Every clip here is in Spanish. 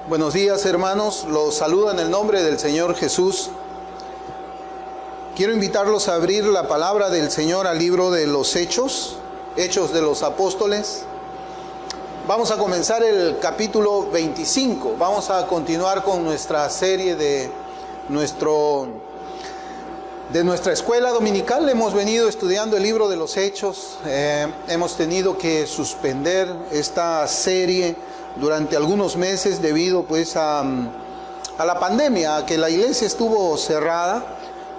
Buenos días, hermanos, los saludo en el nombre del Señor Jesús. Quiero invitarlos a abrir la palabra del Señor al libro de los Hechos de los Apóstoles. Vamos a comenzar el capítulo 25. Vamos a continuar con nuestra serie de nuestra escuela dominical. Hemos venido estudiando el libro de los Hechos. Hemos tenido que suspender esta serie durante algunos meses debido pues a la pandemia, a que la iglesia estuvo cerrada,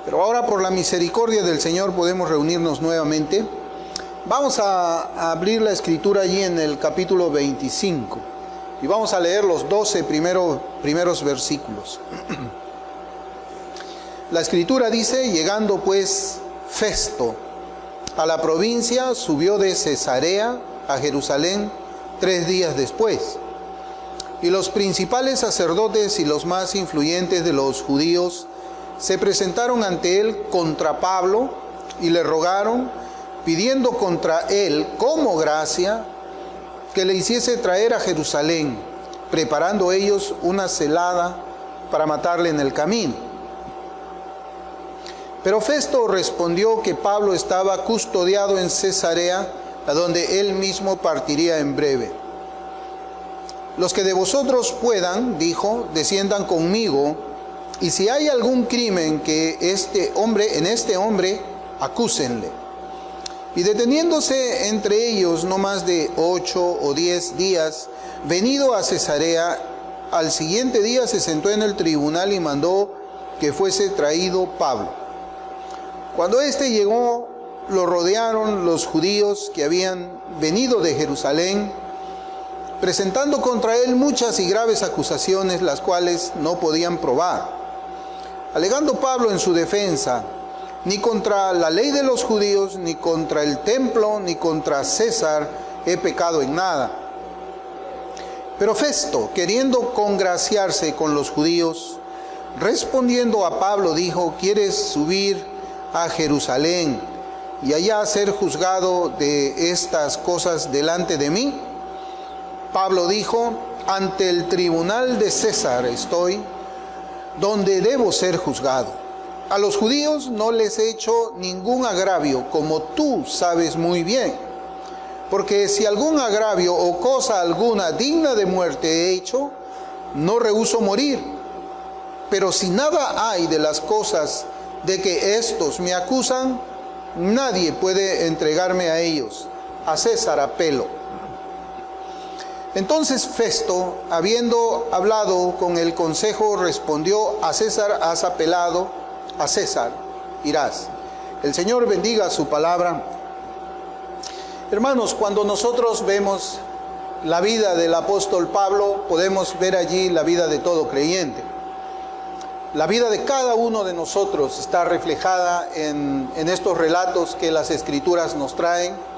pero ahora por la misericordia del Señor podemos reunirnos nuevamente. Vamos a abrir la escritura allí en el capítulo 25 y vamos a leer los 12 primeros versículos. La escritura dice: llegando pues Festo a la provincia, subió de Cesarea a Jerusalén 3 días después. Y los principales sacerdotes y los más influyentes de los judíos se presentaron ante él contra Pablo y le rogaron, pidiendo contra él como gracia que le hiciese traer a Jerusalén, preparando ellos una celada para matarle en el camino. Pero Festo respondió que Pablo estaba custodiado en Cesarea, a donde él mismo partiría en breve. Los que de vosotros puedan, dijo, desciendan conmigo, y si hay algún crimen que en este hombre, acúsenle. Y deteniéndose entre ellos no más de 8 o 10 días, venido a Cesarea, al siguiente día se sentó en el tribunal y mandó que fuese traído Pablo. Cuando éste llegó, lo rodearon los judíos que habían venido de Jerusalén, presentando contra él muchas y graves acusaciones, las cuales no podían probar. Alegando Pablo en su defensa: ni contra la ley de los judíos, ni contra el templo, ni contra César he pecado en nada. Pero Festo, queriendo congraciarse con los judíos, respondiendo a Pablo, dijo: ¿quieres subir a Jerusalén y allá ser juzgado de estas cosas delante de mí? Pablo dijo: ante el tribunal de César estoy, donde debo ser juzgado. A los judíos no les he hecho ningún agravio, como tú sabes muy bien. Porque si algún agravio o cosa alguna digna de muerte he hecho, no rehúso morir. Pero si nada hay de las cosas de que estos me acusan, nadie puede entregarme a ellos. A César apelo. Entonces Festo, habiendo hablado con el consejo, respondió: a César has apelado, a César irás. El Señor bendiga su palabra. Hermanos, cuando nosotros vemos la vida del apóstol Pablo, podemos ver allí la vida de todo creyente. La vida de cada uno de nosotros está reflejada en estos relatos que las Escrituras nos traen.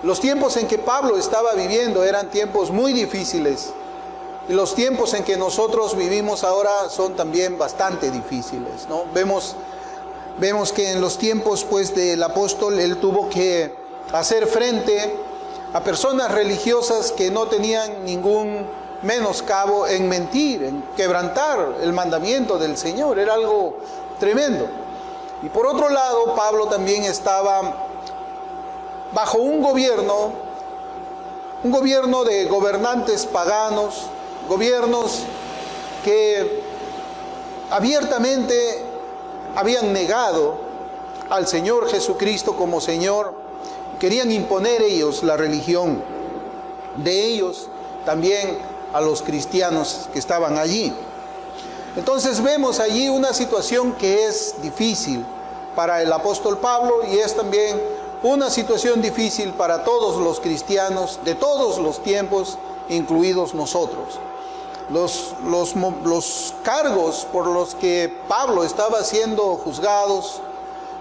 Los tiempos en que Pablo estaba viviendo eran tiempos muy difíciles. Y los tiempos en que nosotros vivimos ahora son también bastante difíciles, ¿no? Vemos que en los tiempos pues del apóstol él tuvo que hacer frente a personas religiosas que no tenían ningún menoscabo en mentir, en quebrantar el mandamiento del Señor. Era algo tremendo. Y por otro lado, Pablo también estaba bajo un gobierno de gobernantes paganos, gobiernos que abiertamente habían negado al Señor Jesucristo como Señor. Querían imponer ellos la religión de ellos también a los cristianos que estaban allí. Entonces vemos allí una situación que es difícil para el apóstol Pablo y es también una situación difícil para todos los cristianos de todos los tiempos, incluidos nosotros. Los cargos por los que Pablo estaba siendo juzgado,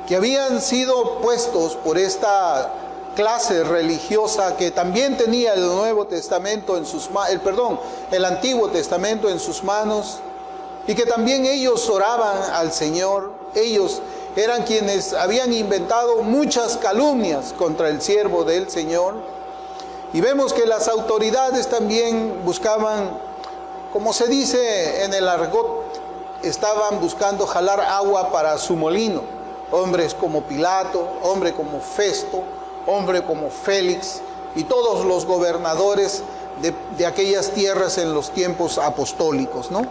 que habían sido puestos por esta clase religiosa que también tenía el Antiguo Testamento en sus manos, y que también ellos oraban al Señor. Ellos eran quienes habían inventado muchas calumnias contra el siervo del Señor. Y vemos que las autoridades también buscaban como se dice en el argot, estaban buscando jalar agua para su molino. Hombres como Pilato, hombre como Festo, hombre como Félix y todos los gobernadores de aquellas tierras en los tiempos apostólicos, ¿no?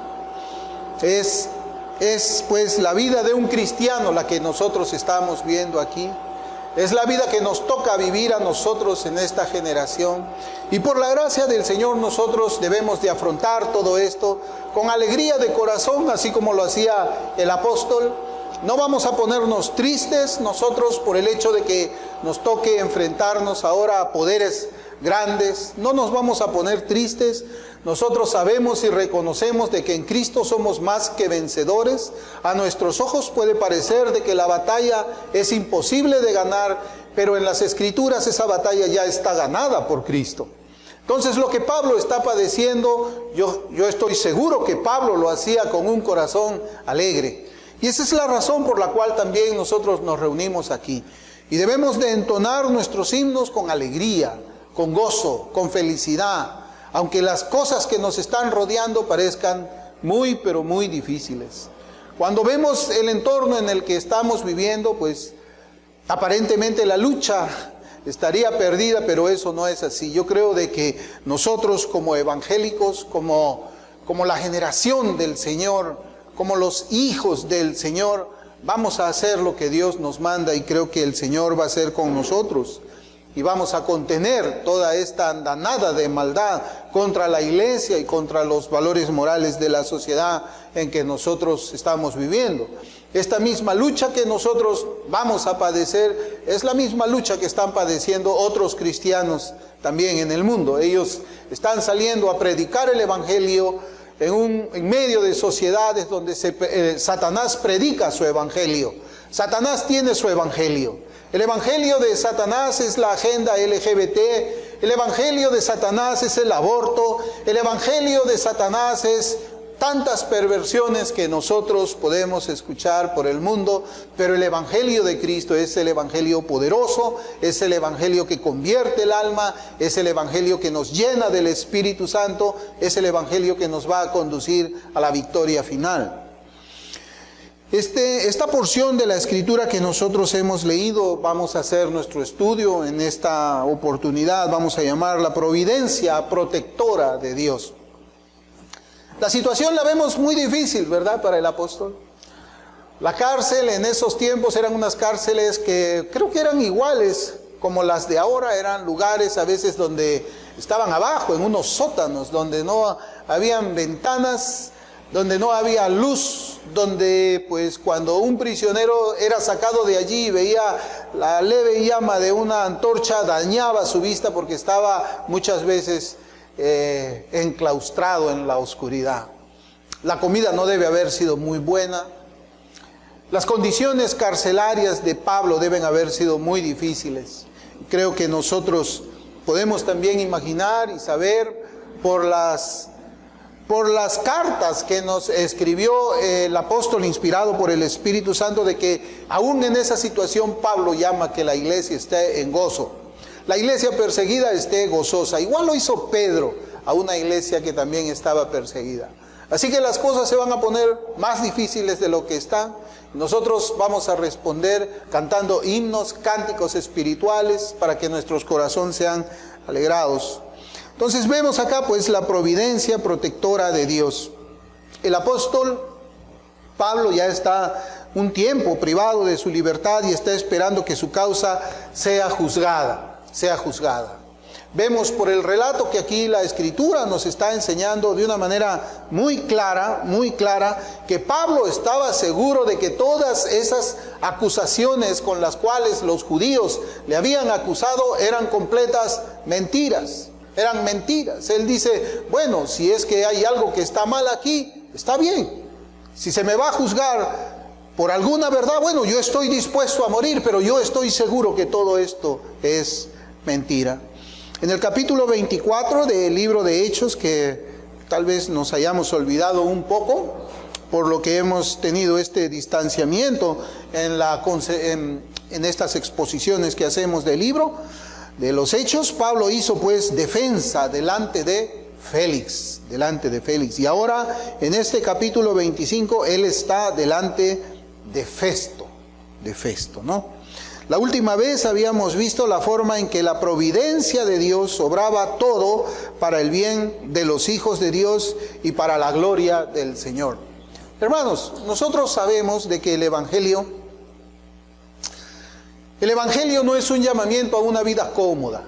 Es pues la vida de un cristiano la que nosotros estamos viendo aquí. Es la vida que nos toca vivir a nosotros en esta generación. Y por la gracia del Señor nosotros debemos de afrontar todo esto con alegría de corazón, así como lo hacía el apóstol. No vamos a ponernos tristes nosotros por el hecho de que nos toque enfrentarnos ahora a poderes grandes. No nos vamos a poner tristes. Nosotros sabemos y reconocemos de que en Cristo somos más que vencedores. A nuestros ojos puede parecer de que la batalla es imposible de ganar, pero en las Escrituras esa batalla ya está ganada por Cristo. Entonces lo que Pablo está padeciendo, yo estoy seguro que Pablo lo hacía con un corazón alegre. Y esa es la razón por la cual también nosotros nos reunimos aquí. Y debemos de entonar nuestros himnos con alegría, con gozo, con felicidad, aunque las cosas que nos están rodeando parezcan muy, pero muy difíciles. Cuando vemos el entorno en el que estamos viviendo, pues aparentemente la lucha estaría perdida, pero eso no es así. Yo creo de que nosotros como evangélicos, como la generación del Señor, como los hijos del Señor, vamos a hacer lo que Dios nos manda y creo que el Señor va a hacer con nosotros. Y vamos a contener toda esta andanada de maldad contra la iglesia y contra los valores morales de la sociedad en que nosotros estamos viviendo. Esta misma lucha que nosotros vamos a padecer es la misma lucha que están padeciendo otros cristianos también en el mundo. Ellos están saliendo a predicar el evangelio en medio de sociedades donde Satanás predica su evangelio. Satanás tiene su evangelio. El evangelio de Satanás es la agenda LGBT, el evangelio de Satanás es el aborto, el evangelio de Satanás es tantas perversiones que nosotros podemos escuchar por el mundo, pero el evangelio de Cristo es el evangelio poderoso, es el evangelio que convierte el alma, es el evangelio que nos llena del Espíritu Santo, es el evangelio que nos va a conducir a la victoria final. Esta porción de la Escritura que nosotros hemos leído, vamos a hacer nuestro estudio en esta oportunidad, vamos a llamar la providencia protectora de Dios. La situación la vemos muy difícil, ¿verdad?, para el apóstol. La cárcel en esos tiempos eran unas cárceles que creo que eran iguales como las de ahora, eran lugares a veces donde estaban abajo, en unos sótanos, donde no habían ventanas, donde no había luz, donde pues cuando un prisionero era sacado de allí y veía la leve llama de una antorcha, dañaba su vista porque estaba muchas veces enclaustrado en la oscuridad. La comida no debe haber sido muy buena. Las condiciones carcelarias de Pablo deben haber sido muy difíciles. Creo que nosotros podemos también imaginar y saber por las cartas que nos escribió el apóstol inspirado por el Espíritu Santo, de que aún en esa situación Pablo llama que la iglesia esté en gozo. La iglesia perseguida esté gozosa. Igual lo hizo Pedro a una iglesia que también estaba perseguida. Así que las cosas se van a poner más difíciles de lo que están. Nosotros vamos a responder cantando himnos, cánticos espirituales para que nuestros corazones sean alegrados. Entonces vemos acá pues la providencia protectora de Dios. El apóstol Pablo ya está un tiempo privado de su libertad y está esperando que su causa sea juzgada. Vemos por el relato que aquí la Escritura nos está enseñando de una manera muy clara, que Pablo estaba seguro de que todas esas acusaciones con las cuales los judíos le habían acusado eran completas mentiras. Eran mentiras. Él dice, bueno, si es que hay algo que está mal aquí, está bien. Si se me va a juzgar por alguna verdad, bueno, yo estoy dispuesto a morir, pero yo estoy seguro que todo esto es mentira. En el capítulo 24 del libro de Hechos, que tal vez nos hayamos olvidado un poco, por lo que hemos tenido este distanciamiento en estas exposiciones que hacemos del libro de los Hechos, Pablo hizo pues defensa delante de Félix, delante de Félix. Y ahora, en este capítulo 25, él está delante de Festo, ¿no? La última vez habíamos visto la forma en que la providencia de Dios obraba todo para el bien de los hijos de Dios y para la gloria del Señor. Hermanos, nosotros sabemos de que el Evangelio no es un llamamiento a una vida cómoda.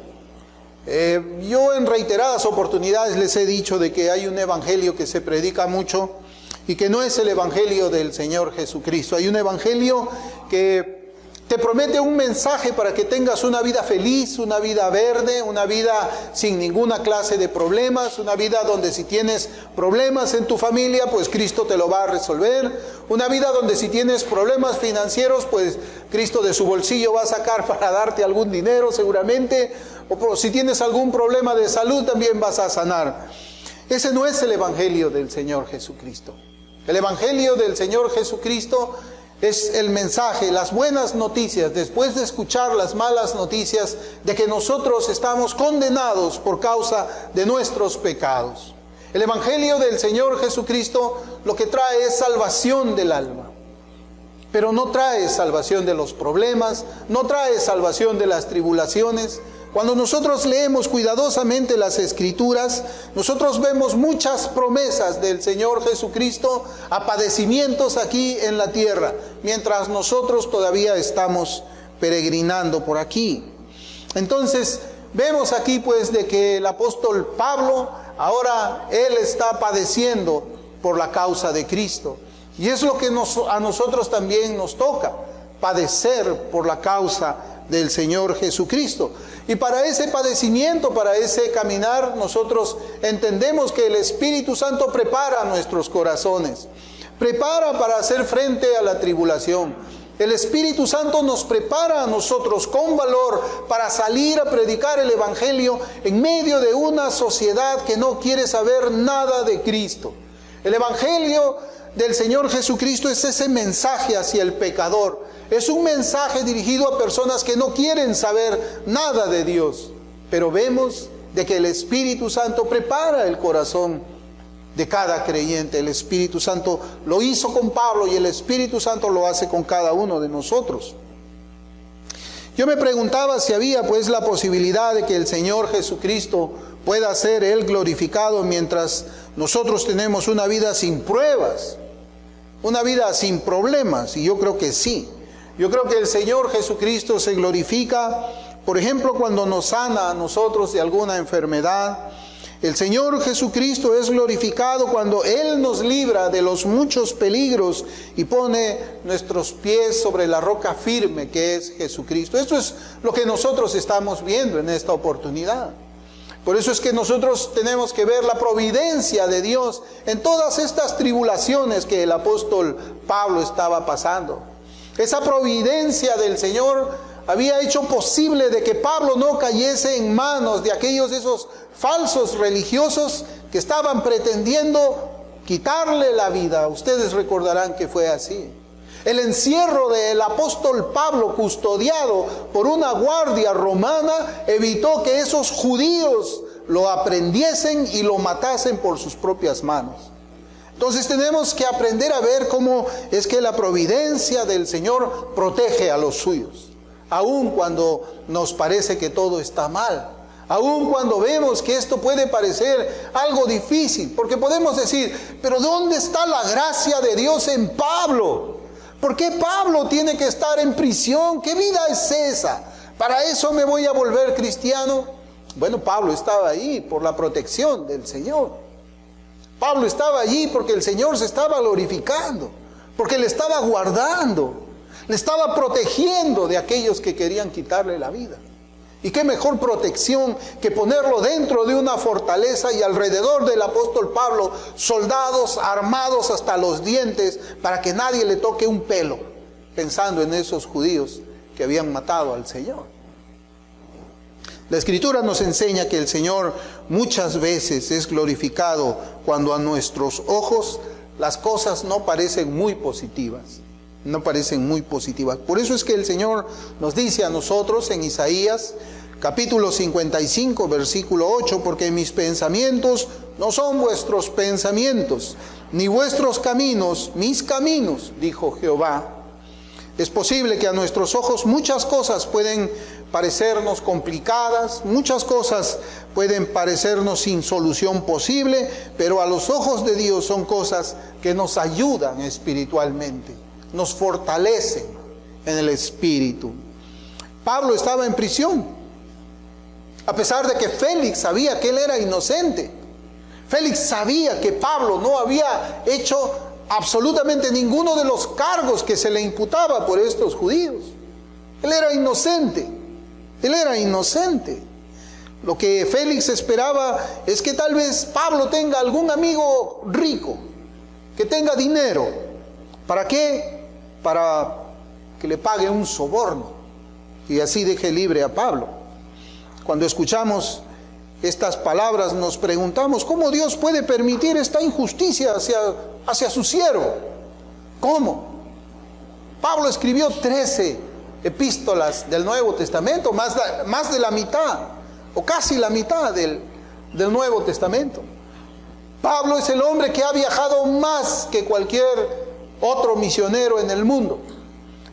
Yo en reiteradas oportunidades les he dicho de que hay un evangelio que se predica mucho y que no es el evangelio del Señor Jesucristo. Hay un evangelio que te promete un mensaje para que tengas una vida feliz, una vida verde, una vida sin ninguna clase de problemas, una vida donde si tienes problemas en tu familia, pues Cristo te lo va a resolver. Una vida donde si tienes problemas financieros, pues Cristo de su bolsillo va a sacar para darte algún dinero seguramente. O si tienes algún problema de salud, también vas a sanar. Ese no es el evangelio del Señor Jesucristo. El evangelio del Señor Jesucristo es el mensaje, las buenas noticias, después de escuchar las malas noticias de que nosotros estamos condenados por causa de nuestros pecados. El evangelio del Señor Jesucristo lo que trae es salvación del alma, pero no trae salvación de los problemas, no trae salvación de las tribulaciones. Cuando nosotros leemos cuidadosamente las Escrituras, nosotros vemos muchas promesas del Señor Jesucristo a padecimientos aquí en la tierra, mientras nosotros todavía estamos peregrinando por aquí. Entonces, vemos aquí pues de que el apóstol Pablo, ahora él está padeciendo por la causa de Cristo. Y es lo que a nosotros también nos toca, padecer por la causa del Señor Jesucristo. Y para ese padecimiento, para ese caminar, nosotros entendemos que el Espíritu Santo prepara nuestros corazones, prepara para hacer frente a la tribulación. El Espíritu Santo nos prepara a nosotros con valor para salir a predicar el Evangelio en medio de una sociedad que no quiere saber nada de Cristo. El Evangelio del Señor Jesucristo es ese mensaje hacia el pecador. Es un mensaje dirigido a personas que no quieren saber nada de Dios. Pero vemos de que el Espíritu Santo prepara el corazón de cada creyente. El Espíritu Santo lo hizo con Pablo y el Espíritu Santo lo hace con cada uno de nosotros. Yo me preguntaba si había pues la posibilidad de que el Señor Jesucristo pueda ser Él glorificado mientras nosotros tenemos una vida sin pruebas, una vida sin problemas. Y yo creo que sí. Yo creo que el Señor Jesucristo se glorifica, por ejemplo, cuando nos sana a nosotros de alguna enfermedad. El Señor Jesucristo es glorificado cuando Él nos libra de los muchos peligros y pone nuestros pies sobre la roca firme que es Jesucristo. Esto es lo que nosotros estamos viendo en esta oportunidad. Por eso es que nosotros tenemos que ver la providencia de Dios en todas estas tribulaciones que el apóstol Pablo estaba pasando. Esa providencia del Señor había hecho posible de que Pablo no cayese en manos de esos falsos religiosos que estaban pretendiendo quitarle la vida. Ustedes recordarán que fue así. El encierro del apóstol Pablo, custodiado por una guardia romana, evitó que esos judíos lo aprendiesen y lo matasen por sus propias manos. Entonces tenemos que aprender a ver cómo es que la providencia del Señor protege a los suyos. Aun cuando nos parece que todo está mal. Aun cuando vemos que esto puede parecer algo difícil. Porque podemos decir, pero ¿dónde está la gracia de Dios en Pablo? ¿Por qué Pablo tiene que estar en prisión? ¿Qué vida es esa? ¿Para eso me voy a volver cristiano? Bueno, Pablo estaba ahí por la protección del Señor. Pablo estaba allí porque el Señor se estaba glorificando, porque le estaba guardando, le estaba protegiendo de aquellos que querían quitarle la vida. Y qué mejor protección que ponerlo dentro de una fortaleza y alrededor del apóstol Pablo soldados armados hasta los dientes para que nadie le toque un pelo, pensando en esos judíos que habían matado al Señor. La Escritura nos enseña que el Señor muchas veces es glorificado cuando a nuestros ojos las cosas no parecen muy positivas. No parecen muy positivas. Por eso es que el Señor nos dice a nosotros en Isaías Capítulo 55, versículo 8, porque mis pensamientos no son vuestros pensamientos, ni vuestros caminos, mis caminos, dijo Jehová. Es posible que a nuestros ojos muchas cosas pueden parecernos complicadas, muchas cosas pueden parecernos sin solución posible, pero a los ojos de Dios son cosas que nos ayudan espiritualmente, nos fortalecen en el espíritu. Pablo estaba en prisión, a pesar de que Félix sabía que él era inocente. Félix sabía que Pablo no había hecho absolutamente ninguno de los cargos que se le imputaba por estos judíos. Él era inocente. Él era inocente. Lo que Félix esperaba es que tal vez Pablo tenga algún amigo rico, que tenga dinero. ¿Para qué? Para que le pague un soborno y así deje libre a Pablo. Cuando escuchamos estas palabras nos preguntamos cómo Dios puede permitir esta injusticia hacia su siervo. ¿Cómo? Pablo escribió 13 epístolas del Nuevo Testamento, más de la mitad, o casi la mitad del Nuevo Testamento. Pablo es el hombre que ha viajado más que cualquier otro misionero en el mundo.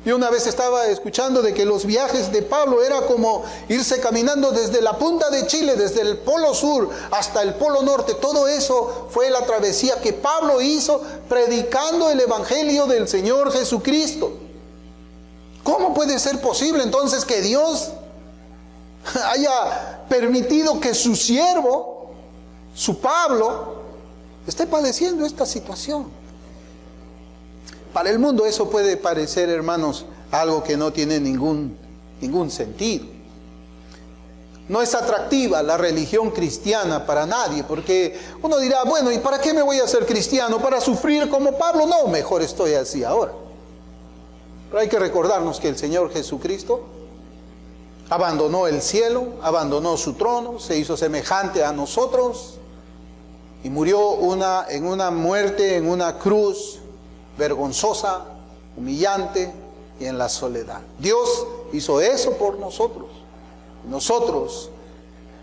Yo una vez estaba escuchando de que los viajes de Pablo era como irse caminando desde la punta de Chile, desde el Polo Sur hasta el Polo Norte. Todo eso fue la travesía que Pablo hizo predicando el Evangelio del Señor Jesucristo. ¿Cómo puede ser posible entonces que Dios haya permitido que su siervo, su Pablo, esté padeciendo esta situación? Para el mundo eso puede parecer, hermanos, algo que no tiene ningún sentido. No es atractiva la religión cristiana para nadie, porque uno dirá, bueno, ¿y para qué me voy a hacer cristiano? ¿Para sufrir como Pablo? No, mejor estoy así ahora. Pero hay que recordarnos que el Señor Jesucristo abandonó el cielo, abandonó su trono, se hizo semejante a nosotros y murió en una muerte, en una cruz vergonzosa, humillante y en la soledad. Dios hizo eso por nosotros. Nosotros,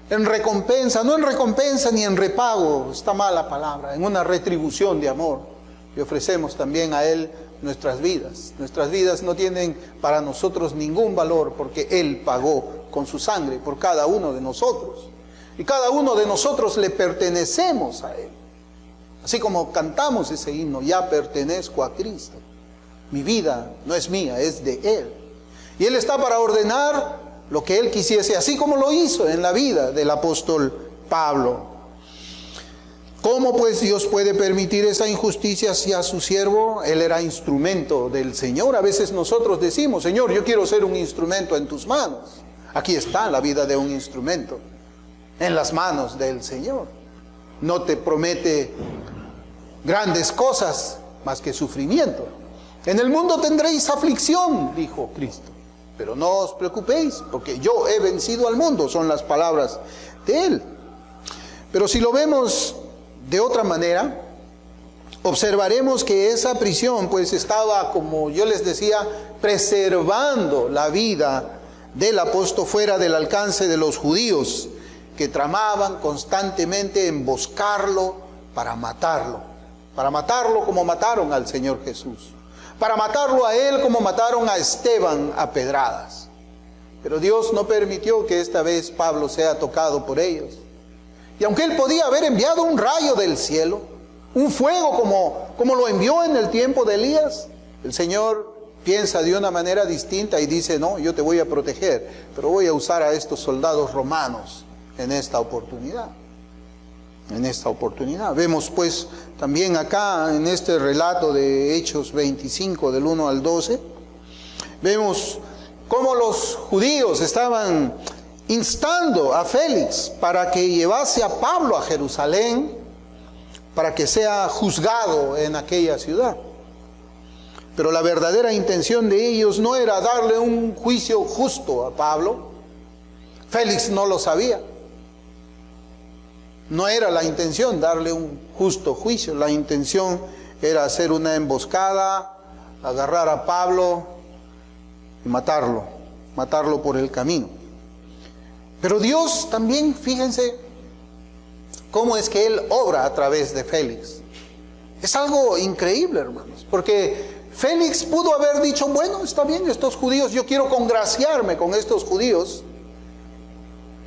en recompensa, no en recompensa ni en repago, está mala palabra, en una retribución de amor, le ofrecemos también a Él nuestras vidas. Nuestras vidas no tienen para nosotros ningún valor porque Él pagó con su sangre por cada uno de nosotros. Y cada uno de nosotros le pertenecemos a Él. Así como cantamos ese himno, ya pertenezco a Cristo. Mi vida no es mía, es de Él. Y Él está para ordenar lo que Él quisiese, así como lo hizo en la vida del apóstol Pablo. ¿Cómo pues Dios puede permitir esa injusticia hacia su siervo? Él era instrumento del Señor. A veces nosotros decimos, Señor, yo quiero ser un instrumento en tus manos. Aquí está la vida de un instrumento, en las manos del Señor. No te promete grandes cosas más que sufrimiento. En el mundo tendréis aflicción, dijo Cristo, pero no os preocupéis, porque yo he vencido al mundo, son las palabras de Él. Pero si lo vemos de otra manera, observaremos que esa prisión pues estaba, como yo les decía, preservando la vida del apóstol fuera del alcance de los judíos, que tramaban constantemente emboscarlo para matarlo como mataron al Señor Jesús, para matarlo a Él como mataron a Esteban a pedradas. Pero Dios no permitió que esta vez Pablo sea tocado por ellos. Y aunque Él podía haber enviado un rayo del cielo, un fuego como lo envió en el tiempo de Elías, el Señor piensa de una manera distinta y dice, no, yo te voy a proteger, pero voy a usar a estos soldados romanos en esta oportunidad. Vemos pues también acá en este relato de Hechos 25 del 1 al 12, vemos cómo los judíos estaban instando a Félix para que llevase a Pablo a Jerusalén para que sea juzgado en aquella ciudad. Pero la verdadera intención de ellos no era darle un juicio justo a Pablo. Félix no lo sabía. No era la intención darle un justo juicio. La intención era hacer una emboscada, agarrar a Pablo y matarlo por el camino. Pero Dios también, fíjense, cómo es que Él obra a través de Félix. Es algo increíble, hermanos, porque Félix pudo haber dicho, bueno, está bien, estos judíos, yo quiero congraciarme con estos judíos,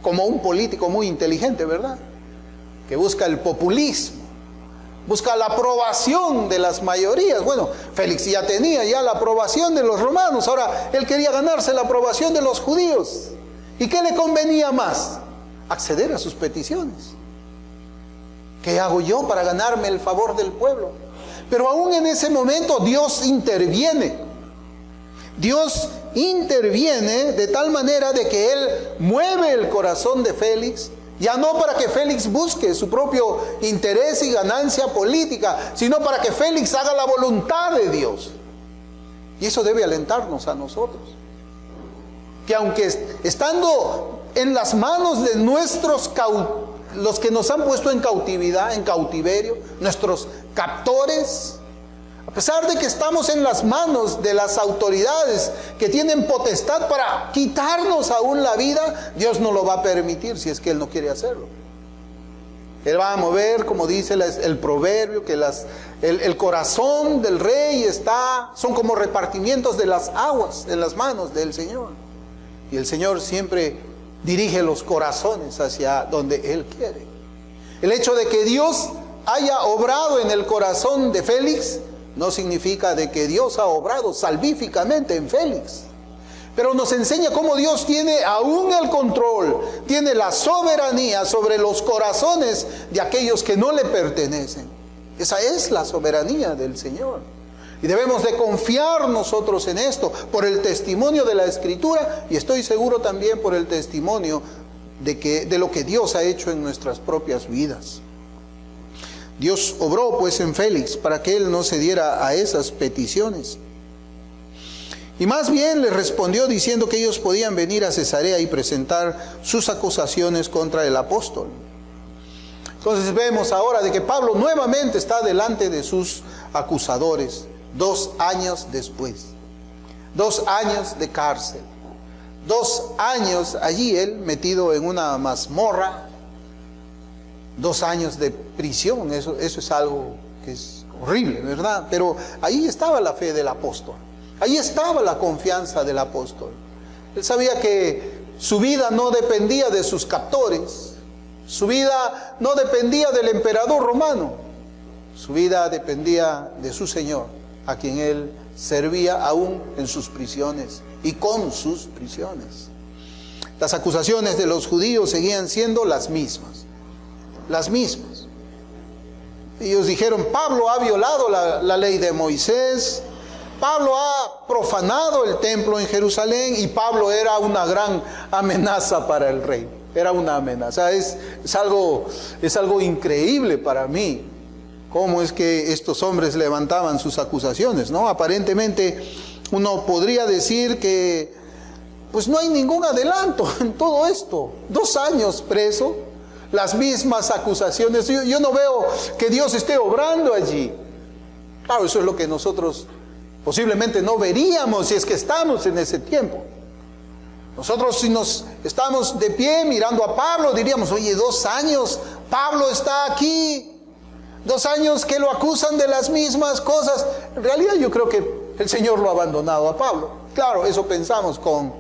como un político muy inteligente, ¿verdad? Que busca el populismo, busca la aprobación de las mayorías. Bueno, Félix ya tenía la aprobación de los romanos, ahora él quería ganarse la aprobación de los judíos. ¿Y qué le convenía más? Acceder a sus peticiones. ¿Qué hago yo para ganarme el favor del pueblo? Pero aún en ese momento Dios interviene. Dios interviene de tal manera de que Él mueve el corazón de Félix, ya no para que Félix busque su propio interés y ganancia política, sino para que Félix haga la voluntad de Dios. Y eso debe alentarnos a nosotros. Que aunque estando en las manos de los que nos han puesto en cautividad, en cautiverio, nuestros captores, a pesar de que estamos en las manos de las autoridades que tienen potestad para quitarnos aún la vida, Dios no lo va a permitir si es que Él no quiere hacerlo. Él va a mover, como dice el proverbio, que el corazón del rey son como repartimientos de las aguas en las manos del Señor. Y el Señor siempre dirige los corazones hacia donde Él quiere. El hecho de que Dios haya obrado en el corazón de Félix no significa de que Dios ha obrado salvíficamente en Félix. Pero nos enseña cómo Dios tiene aún el control, tiene la soberanía sobre los corazones de aquellos que no le pertenecen. Esa es la soberanía del Señor. Y debemos de confiar nosotros en esto por el testimonio de la Escritura, y estoy seguro también por el testimonio de lo que Dios ha hecho en nuestras propias vidas. Dios obró pues en Félix para que él no cediera a esas peticiones. Y más bien le respondió diciendo que ellos podían venir a Cesarea y presentar sus acusaciones contra el apóstol. Entonces vemos ahora de que Pablo nuevamente está delante de sus acusadores, 2 años después. 2 años de cárcel. 2 años allí él metido en una mazmorra. 2 años de prisión, eso es algo que es horrible, ¿verdad? Pero ahí estaba la fe del apóstol. Ahí estaba la confianza del apóstol. Él sabía que su vida no dependía de sus captores. Su vida no dependía del emperador romano. Su vida dependía de su Señor, a quien él servía aún en sus prisiones y con sus prisiones. Las acusaciones de los judíos seguían siendo las mismas. Las mismas. Ellos dijeron, Pablo ha violado la ley de Moisés, Pablo ha profanado el templo en Jerusalén, y Pablo era una gran amenaza para el rey. Era una amenaza. Es algo increíble para mí. ¿Cómo es que estos hombres levantaban sus acusaciones, ¿no? Aparentemente uno podría decir que pues no hay ningún adelanto en todo esto. 2 años preso, las mismas acusaciones. Yo no veo que Dios esté obrando allí. Claro, eso es lo que nosotros posiblemente no veríamos si es que estamos en ese tiempo. Nosotros, si nos estamos de pie mirando a Pablo, diríamos, oye, 2 años, Pablo está aquí, 2 años que lo acusan de las mismas cosas. En realidad yo creo que el Señor lo ha abandonado a Pablo. Claro, eso pensamos con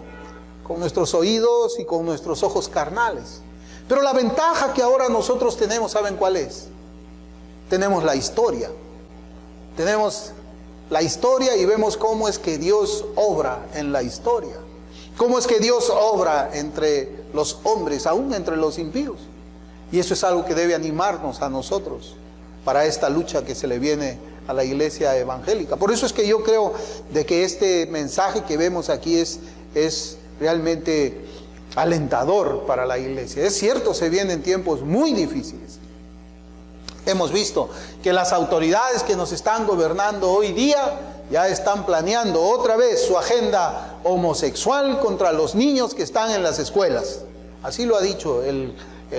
nuestros oídos y con nuestros ojos carnales. Pero la ventaja que ahora nosotros tenemos, ¿saben cuál es? Tenemos la historia. Tenemos la historia y vemos cómo es que Dios obra en la historia. Cómo es que Dios obra entre los hombres, aún entre los impíos. Y eso es algo que debe animarnos a nosotros para esta lucha que se le viene a la iglesia evangélica. Por eso es que yo creo de que este mensaje que vemos aquí es realmente alentador para la iglesia. Es cierto, se vienen tiempos muy difíciles. Hemos visto que las autoridades que nos están gobernando hoy día ya están planeando otra vez su agenda homosexual contra los niños que están en las escuelas. Así lo ha dicho el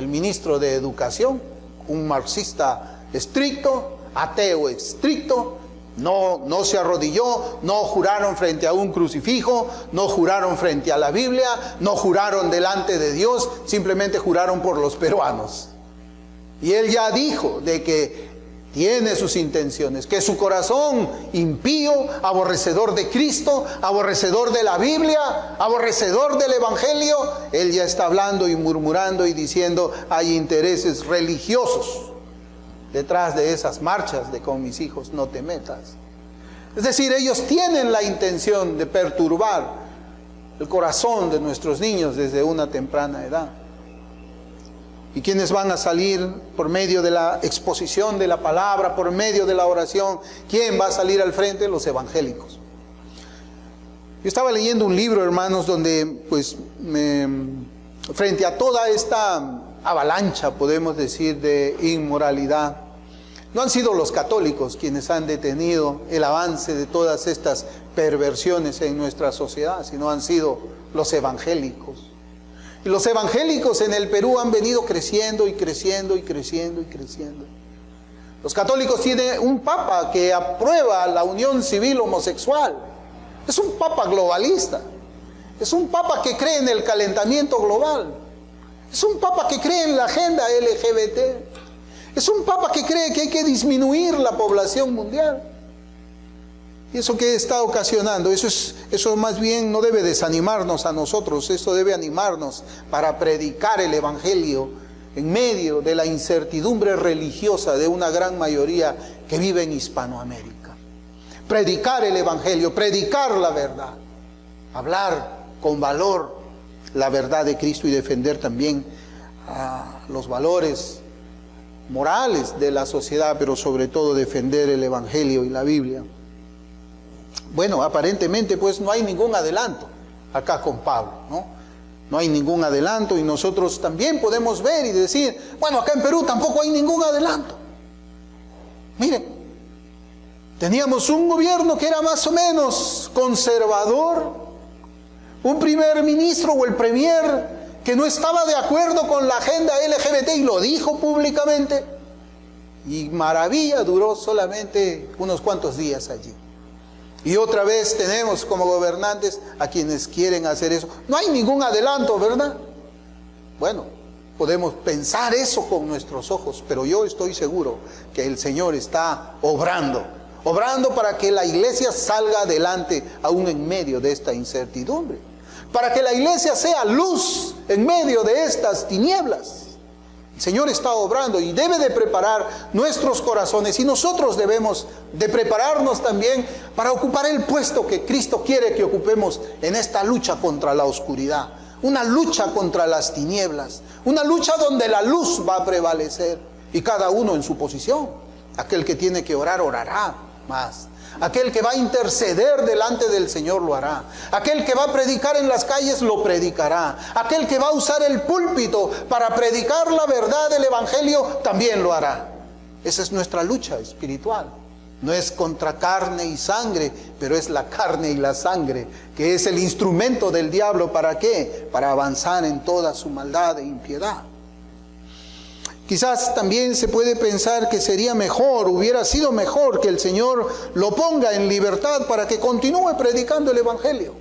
ministro de Educación, un marxista estricto, ateo estricto, No se arrodilló, no juraron frente a un crucifijo, no juraron frente a la Biblia, no juraron delante de Dios, simplemente juraron por los peruanos. Y él ya dijo de que tiene sus intenciones, que su corazón impío, aborrecedor de Cristo, aborrecedor de la Biblia, aborrecedor del Evangelio, él ya está hablando y murmurando y diciendo, hay intereses religiosos detrás de esas marchas de con mis hijos no te metas. Es decir, ellos tienen la intención de perturbar el corazón de nuestros niños desde una temprana edad. ¿Y quiénes van a salir por medio de la exposición de la palabra, por medio de la oración? ¿Quién va a salir al frente? Los evangélicos. Yo estaba leyendo un libro, hermanos, donde pues frente a toda esta avalancha, podemos decir, de inmoralidad, no han sido los católicos quienes han detenido el avance de todas estas perversiones en nuestra sociedad, sino han sido los evangélicos. Y los evangélicos en el Perú han venido creciendo y creciendo y creciendo y creciendo. Los católicos tienen un papa que aprueba la unión civil homosexual. Es un papa globalista. Es un papa que cree en el calentamiento global. Es un papa que cree en la agenda LGBT. Es un papa que cree que hay que disminuir la población mundial. ¿Y eso qué está ocasionando? Eso más bien no debe desanimarnos a nosotros, eso debe animarnos para predicar el Evangelio en medio de la incertidumbre religiosa de una gran mayoría que vive en Hispanoamérica. Predicar el Evangelio, predicar la verdad, hablar con valor la verdad de Cristo y defender también los valores morales de la sociedad, pero sobre todo defender el Evangelio y la Biblia. Bueno, aparentemente pues no hay ningún adelanto acá con Pablo, ¿no? No hay ningún adelanto y nosotros también podemos ver y decir, bueno, acá en Perú tampoco hay ningún adelanto. Miren, teníamos un gobierno que era más o menos conservador, un primer ministro o el premier que no estaba de acuerdo con la agenda LGBT y lo dijo públicamente, y maravilla, duró solamente unos cuantos días allí. Y otra vez tenemos como gobernantes a quienes quieren hacer eso. No hay ningún adelanto, ¿verdad? Bueno, podemos pensar eso con nuestros ojos, pero yo estoy seguro que el Señor está obrando para que la iglesia salga adelante aún en medio de esta incertidumbre, para que la iglesia sea luz en medio de estas tinieblas. El Señor está obrando y debe de preparar nuestros corazones, y nosotros debemos de prepararnos también para ocupar el puesto que Cristo quiere que ocupemos en esta lucha contra la oscuridad, una lucha contra las tinieblas, una lucha donde la luz va a prevalecer y cada uno en su posición. Aquel que tiene que orar, orará más. Aquel que va a interceder delante del Señor lo hará. Aquel que va a predicar en las calles lo predicará. Aquel que va a usar el púlpito para predicar la verdad del Evangelio también lo hará. Esa es nuestra lucha espiritual. No es contra carne y sangre, pero es la carne y la sangre, que es el instrumento del diablo. ¿Para qué? Para avanzar en toda su maldad e impiedad. Quizás también se puede pensar que sería mejor, hubiera sido mejor que el Señor lo ponga en libertad para que continúe predicando el Evangelio.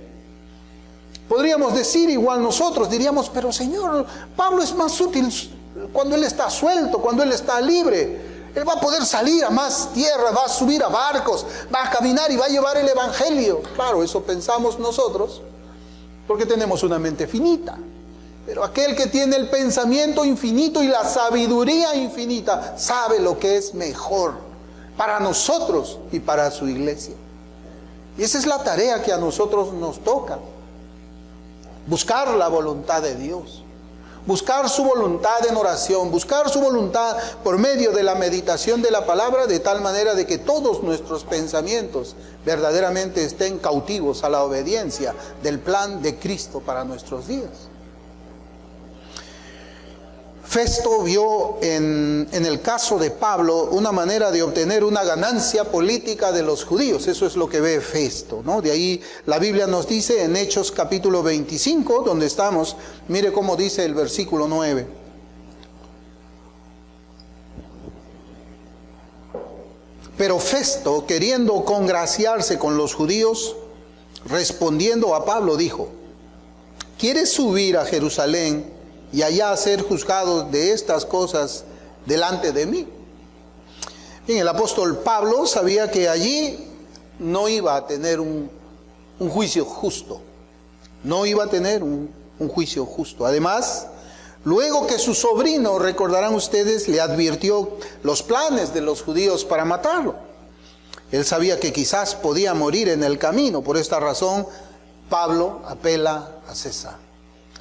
Podríamos decir igual nosotros, diríamos, pero Señor, Pablo es más útil cuando él está suelto, cuando él está libre. Él va a poder salir a más tierra, va a subir a barcos, va a caminar y va a llevar el Evangelio. Claro, eso pensamos nosotros, porque tenemos una mente finita. Pero aquel que tiene el pensamiento infinito y la sabiduría infinita sabe lo que es mejor para nosotros y para su iglesia. Y esa es la tarea que a nosotros nos toca. Buscar la voluntad de Dios. Buscar su voluntad en oración. Buscar su voluntad por medio de la meditación de la palabra, de tal manera de que todos nuestros pensamientos verdaderamente estén cautivos a la obediencia del plan de Cristo para nuestros días. Festo vio en el caso de Pablo una manera de obtener una ganancia política de los judíos. Eso es lo que ve Festo, ¿no? De ahí la Biblia nos dice en Hechos capítulo 25, donde estamos, mire cómo dice el versículo 9. Pero Festo, queriendo congraciarse con los judíos, respondiendo a Pablo, dijo: ¿quieres subir a Jerusalén y allá ser juzgado de estas cosas delante de mí? Bien, el apóstol Pablo sabía que allí no iba a tener un juicio justo. No iba a tener un juicio justo. Además, luego que su sobrino, recordarán ustedes, le advirtió los planes de los judíos para matarlo. Él sabía que quizás podía morir en el camino. Por esta razón, Pablo apela a César.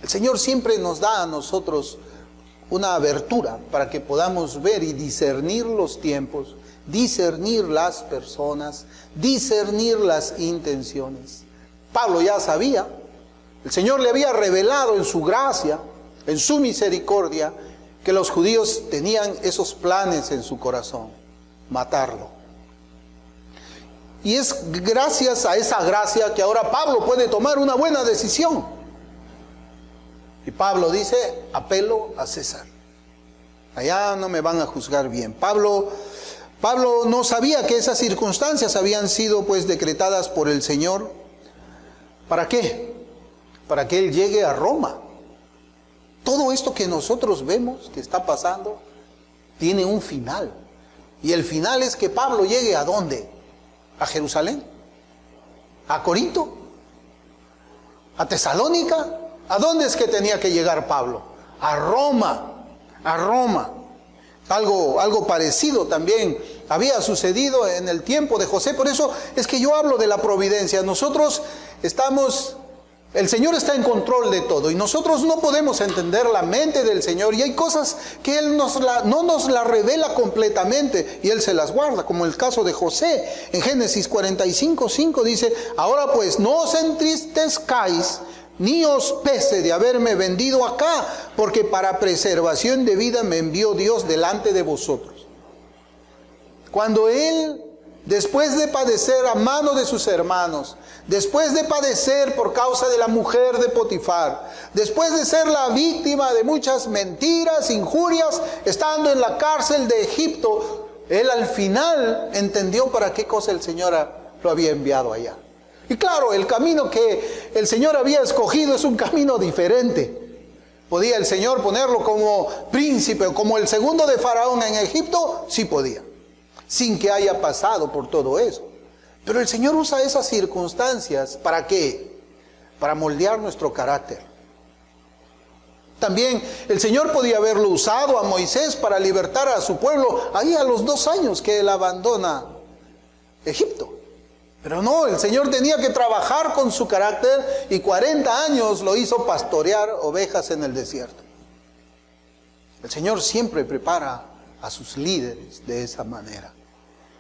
El Señor siempre nos da a nosotros una abertura para que podamos ver y discernir los tiempos, discernir las personas, discernir las intenciones. Pablo ya sabía, el Señor le había revelado en su gracia, en su misericordia, que los judíos tenían esos planes en su corazón: matarlo. Y es gracias a esa gracia que ahora Pablo puede tomar una buena decisión. Y Pablo dice: apelo a César. Allá no me van a juzgar bien. Pablo no sabía que esas circunstancias habían sido pues decretadas por el Señor. ¿Para qué? Para que él llegue a Roma. Todo esto que nosotros vemos que está pasando tiene un final. Y el final es que Pablo llegue ¿a dónde? ¿A Jerusalén? ¿A Corinto? ¿A Tesalónica? ¿A dónde es que tenía que llegar Pablo? A Roma. A Roma. Algo parecido también había sucedido en el tiempo de José. Por eso es que yo hablo de la providencia. Nosotros el Señor está en control de todo y nosotros no podemos entender la mente del Señor, y hay cosas que Él no nos la revela completamente y Él se las guarda, como el caso de José. En Génesis 45:5 dice: ahora pues no os entristezcáis ni os pese de haberme vendido acá, porque para preservación de vida me envió Dios delante de vosotros. Cuando Él, después de padecer a mano de sus hermanos, después de padecer por causa de la mujer de Potifar, después de ser la víctima de muchas mentiras, injurias, estando en la cárcel de Egipto, Él al final entendió para qué cosa el Señor lo había enviado allá. Y claro, el camino que el Señor había escogido es un camino diferente. ¿Podía el Señor ponerlo como príncipe o como el segundo de Faraón en Egipto? Sí podía, sin que haya pasado por todo eso. Pero el Señor usa esas circunstancias, ¿para qué? Para moldear nuestro carácter. También el Señor podía haberlo usado a Moisés para libertar a su pueblo ahí a los 2 años que él abandona Egipto. Pero no, el Señor tenía que trabajar con su carácter y 40 años lo hizo pastorear ovejas en el desierto. El Señor siempre prepara a sus líderes de esa manera.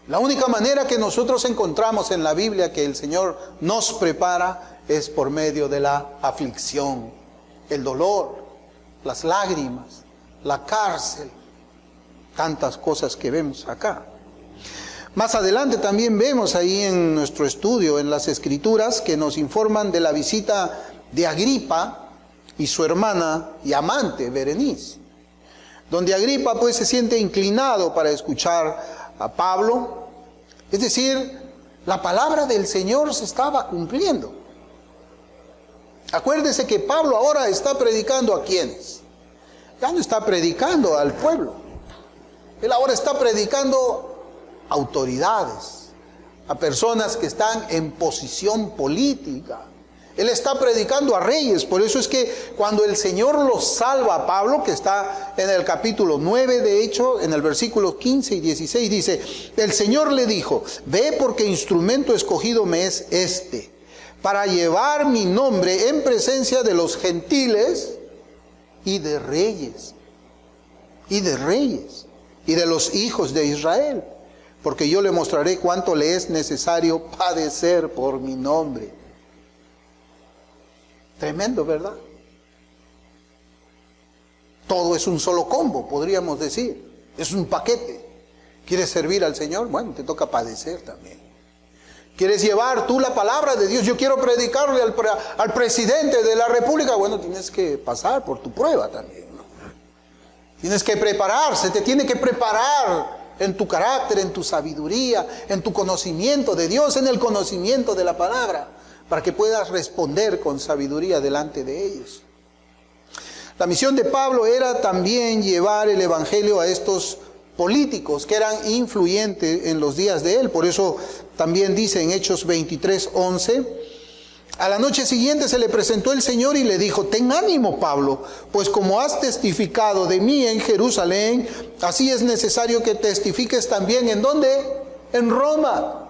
La única manera que nosotros encontramos en la Biblia que el Señor nos prepara es por medio de la aflicción, el dolor, las lágrimas, la cárcel, tantas cosas que vemos acá. Más adelante también vemos ahí en nuestro estudio, en las Escrituras, que nos informan de la visita de Agripa y su hermana y amante, Berenice, donde Agripa pues se siente inclinado para escuchar a Pablo. Es decir, la palabra del Señor se estaba cumpliendo. Acuérdese que Pablo ahora está predicando ¿a quiénes? Ya no está predicando al pueblo. Él ahora está predicando a autoridades, a personas que están en posición política. Él está predicando a reyes. Por eso es que cuando el Señor lo salva a Pablo, que está en el capítulo 9 de hecho, en el versículo 15 y 16, dice: el Señor le dijo: ve, porque instrumento escogido me es este, para llevar mi nombre en presencia de los gentiles y de reyes, y de los hijos de Israel, porque yo le mostraré cuánto le es necesario padecer por mi nombre. Tremendo, ¿verdad? Todo es un solo combo, podríamos decir. Es un paquete. ¿Quieres servir al Señor? Bueno, te toca padecer también. ¿Quieres llevar tú la palabra de Dios? Yo quiero predicarle al presidente de la República. Bueno, tienes que pasar por tu prueba también, ¿no? Tienes que prepararse, te tiene que preparar en tu carácter, en tu sabiduría, en tu conocimiento de Dios, en el conocimiento de la palabra, para que puedas responder con sabiduría delante de ellos. La misión de Pablo era también llevar el evangelio a estos políticos que eran influyentes en los días de él. Por eso también dice en Hechos 23:11, a la noche siguiente se le presentó el Señor y le dijo: ten ánimo, Pablo, pues como has testificado de mí en Jerusalén, así es necesario que testifiques también. ¿En dónde? En Roma.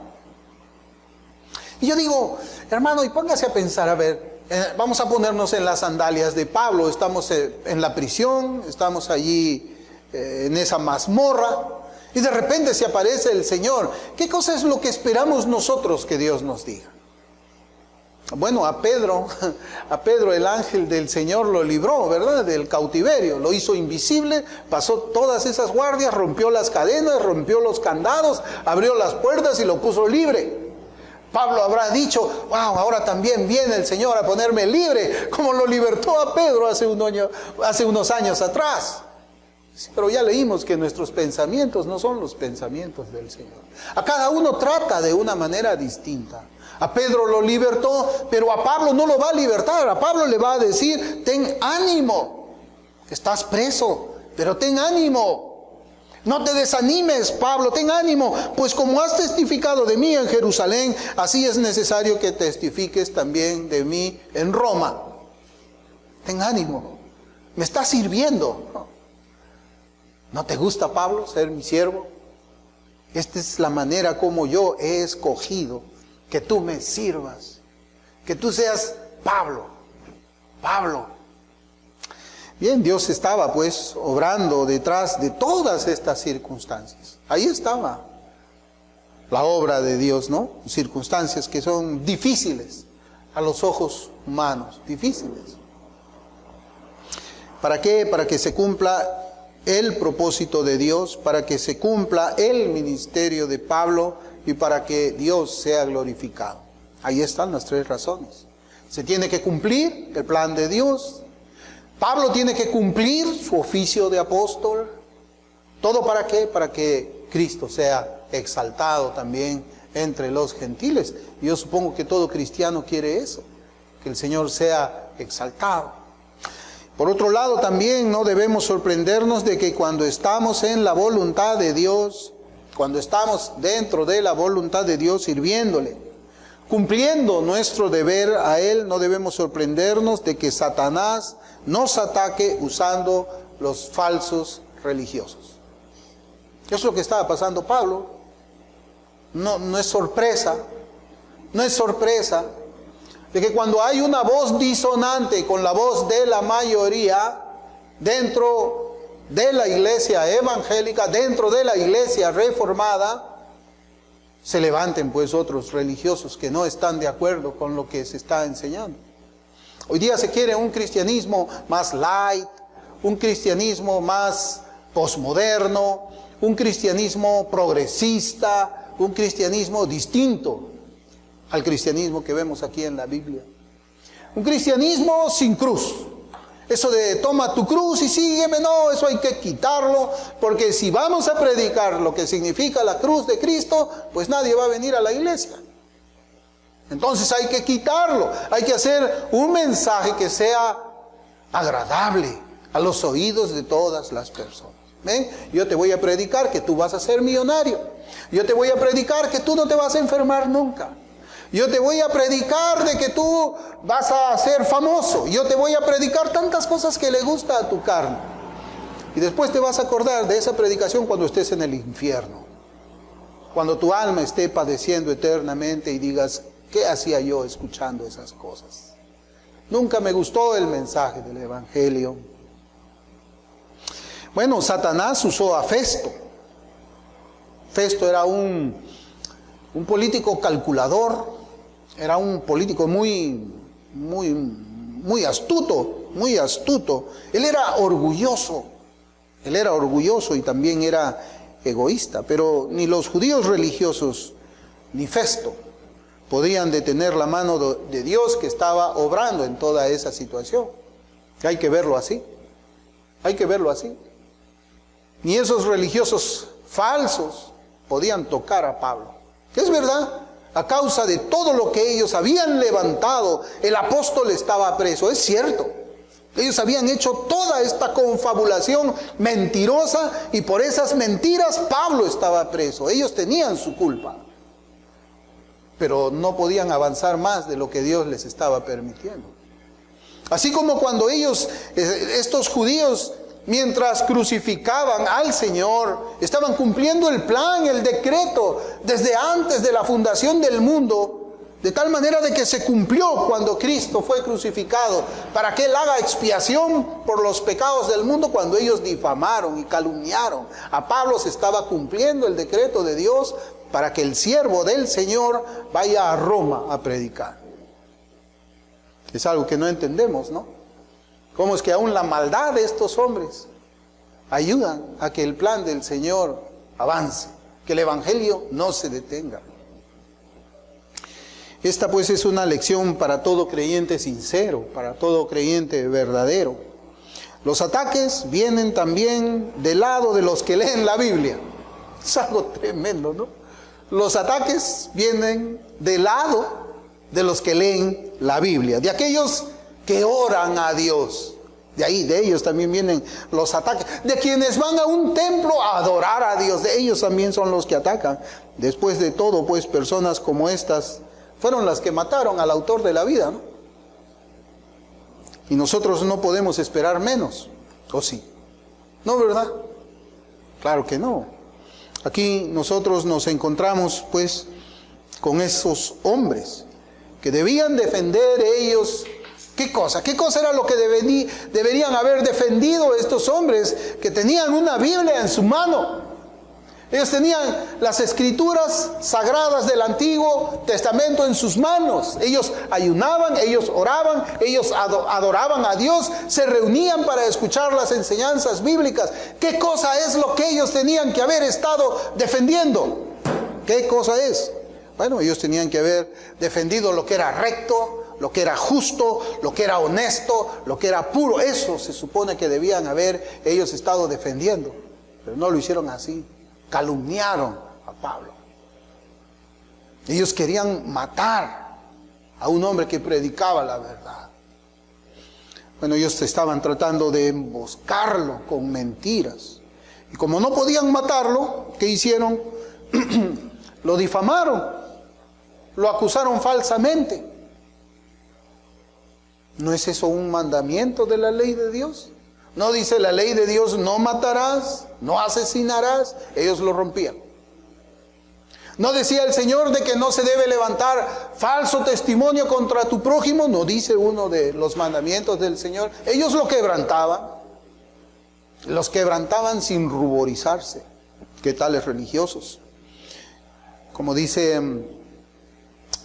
Y yo digo, hermano, y póngase a pensar, a ver, vamos a ponernos en las sandalias de Pablo. Estamos en la prisión, estamos allí en esa mazmorra, y de repente se aparece el Señor. ¿Qué cosa es lo que esperamos nosotros que Dios nos diga? Bueno, a Pedro el ángel del Señor lo libró, ¿verdad?, del cautiverio, lo hizo invisible, pasó todas esas guardias, rompió las cadenas, rompió los candados, abrió las puertas y lo puso libre. Pablo habrá dicho: wow, ahora también viene el Señor a ponerme libre, como lo libertó a Pedro hace unos años atrás. Sí, pero ya leímos que nuestros pensamientos no son los pensamientos del Señor. A cada uno trata de una manera distinta. A Pedro lo libertó, pero a Pablo no lo va a libertar. A Pablo le va a decir: ten ánimo, estás preso, pero ten ánimo. No te desanimes, Pablo, ten ánimo, pues como has testificado de mí en Jerusalén, así es necesario que testifiques también de mí en Roma. Ten ánimo, me estás sirviendo. ¿No te gusta, Pablo, ser mi siervo? Esta es la manera como yo he escogido que tú me sirvas, que tú seas Pablo. Bien, Dios estaba pues obrando detrás de todas estas circunstancias. Ahí estaba la obra de Dios, ¿no? Circunstancias que son difíciles a los ojos humanos, difíciles. ¿Para qué? Para que se cumpla el propósito de Dios, para que se cumpla el ministerio de Pablo y para que Dios sea glorificado. Ahí están las tres razones. Se tiene que cumplir el plan de Dios. Pablo tiene que cumplir su oficio de apóstol. ¿Todo para qué? Para que Cristo sea exaltado también entre los gentiles. Y yo supongo que todo cristiano quiere eso, que el Señor sea exaltado. Por otro lado, también no debemos sorprendernos de que cuando estamos en la voluntad de Dios, cuando estamos dentro de la voluntad de Dios sirviéndole, cumpliendo nuestro deber a Él, no debemos sorprendernos de que Satanás nos ataque usando los falsos religiosos. Eso es lo que estaba pasando Pablo. No es sorpresa, de que cuando hay una voz disonante con la voz de la mayoría dentro de la iglesia evangélica, dentro de la iglesia reformada, se levanten pues otros religiosos que no están de acuerdo con lo que se está enseñando. Hoy día se quiere un cristianismo más light, un cristianismo más posmoderno, un cristianismo progresista, un cristianismo distinto al cristianismo que vemos aquí en la Biblia. Un cristianismo sin cruz. Eso de toma tu cruz y sígueme, no, eso hay que quitarlo, porque si vamos a predicar lo que significa la cruz de Cristo, pues nadie va a venir a la iglesia. Entonces hay que quitarlo, hay que hacer un mensaje que sea agradable a los oídos de todas las personas. ¿Ven? Yo te voy a predicar que tú vas a ser millonario. Yo te voy a predicar que tú no te vas a enfermar nunca. Yo te voy a predicar de que tú vas a ser famoso. Yo te voy a predicar tantas cosas que le gusta a tu carne. Y después te vas a acordar de esa predicación cuando estés en el infierno. Cuando tu alma esté padeciendo eternamente y digas: ¿qué hacía yo escuchando esas cosas? Nunca me gustó el mensaje del Evangelio. Bueno, Satanás usó a Festo. Festo era un político calculador, era un político muy astuto. Él era orgulloso y también era egoísta, pero ni los judíos religiosos ni Festo podían detener la mano de Dios que estaba obrando en toda esa situación. Hay que verlo así. Ni esos religiosos falsos podían tocar a Pablo. Es verdad, a causa de todo lo que ellos habían levantado, el apóstol estaba preso. Es cierto, ellos habían hecho toda esta confabulación mentirosa y por esas mentiras Pablo estaba preso. Ellos tenían su culpa, pero no podían avanzar más de lo que Dios les estaba permitiendo. Así como cuando ellos, estos judíos, mientras crucificaban al Señor, estaban cumpliendo el plan, el decreto, desde antes de la fundación del mundo, de tal manera de que se cumplió cuando Cristo fue crucificado, para que Él haga expiación por los pecados del mundo. Cuando ellos difamaron y calumniaron a Pablo, se estaba cumpliendo el decreto de Dios para que el siervo del Señor vaya a Roma a predicar. Es algo que no entendemos, ¿no? ¿Cómo es que aún la maldad de estos hombres ayudan a que el plan del Señor avance, que el Evangelio no se detenga? Esta pues es una lección para todo creyente sincero, para todo creyente verdadero. Los ataques vienen también del lado de los que leen la Biblia. Es algo tremendo, ¿no? Los ataques vienen del lado de los que leen la Biblia, de aquellos que oran a Dios. De ahí, de ellos también vienen los ataques. De quienes van a un templo a adorar a Dios, de ellos también son los que atacan. Después de todo, pues, personas como estas fueron las que mataron al autor de la vida, ¿no? Y nosotros no podemos esperar menos, ¿o sí? ¿No, verdad? Claro que no. Aquí nosotros nos encontramos, pues, con esos hombres que debían defender ellos. ¿Qué cosa? ¿Qué cosa era lo que deberían haber defendido estos hombres que tenían una Biblia en su mano? Ellos tenían las escrituras sagradas del Antiguo Testamento en sus manos. Ellos ayunaban, ellos oraban, ellos adoraban a Dios, se reunían para escuchar las enseñanzas bíblicas. ¿Qué cosa es lo que ellos tenían que haber estado defendiendo? ¿Qué cosa es? Bueno, ellos tenían que haber defendido lo que era recto, lo que era justo, lo que era honesto, lo que era puro. Eso se supone que debían haber ellos estado defendiendo, pero no lo hicieron así. Calumniaron a Pablo. Ellos querían matar a un hombre que predicaba la verdad. Bueno, ellos estaban tratando de emboscarlo con mentiras. Y como no podían matarlo, ¿qué hicieron? Lo difamaron. Lo acusaron falsamente. ¿No es eso un mandamiento de la ley de Dios? ¿No dice la ley de Dios, no matarás, no asesinarás? Ellos lo rompían. ¿No decía el Señor de que no se debe levantar falso testimonio contra tu prójimo? ¿No dice uno de los mandamientos del Señor? Ellos lo quebrantaban. Los quebrantaban sin ruborizarse. ¿Qué tales religiosos? Como dice